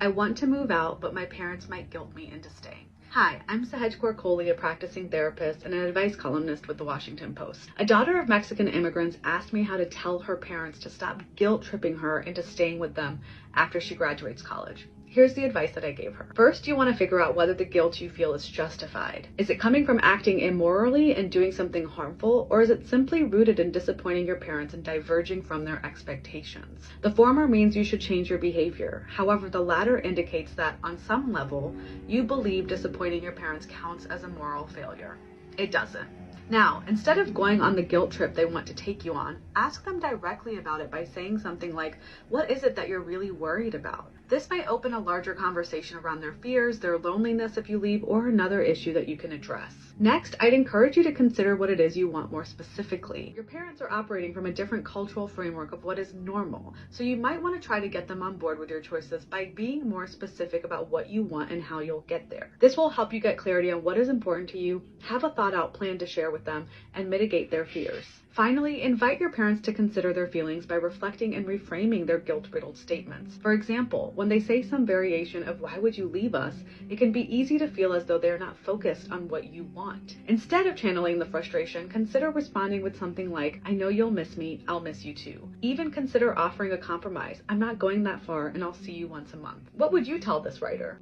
I want to move out, but my parents might guilt me into staying. Hi, I'm Sahej Kaur, a practicing therapist and an advice columnist with the Washington Post. A daughter of Mexican immigrants asked me how to tell her parents to stop guilt-tripping her into staying with them after she graduates college. Here's the advice that I gave her. First, you want to figure out whether the guilt you feel is justified. Is it coming from acting immorally and doing something harmful, or is it simply rooted in disappointing your parents and diverging from their expectations? The former means you should change your behavior. However, the latter indicates that, on some level, you believe disappointing your parents counts as a moral failure. It doesn't. Now, instead of going on the guilt trip they want to take you on, ask them directly about it by saying something like, what is it that you're really worried about? This might open a larger conversation around their fears, their loneliness if you leave, or another issue that you can address. Next, I'd encourage you to consider what it is you want more specifically. Your parents are operating from a different cultural framework of what is normal, so you might want to try to get them on board with your choices by being more specific about what you want and how you'll get there. This will help you get clarity on what is important to you, have a thought-out plan to share with them, and mitigate their fears. Finally, invite your parents to consider their feelings by reflecting and reframing their guilt-riddled statements. For example, when they say some variation of "why would you leave us?" it can be easy to feel as though they're not focused on what you want. Instead of channeling the frustration, consider responding with something like, "I know you'll miss me, I'll miss you too." Even consider offering a compromise. "I'm not going that far and I'll see you once a month." What would you tell this writer?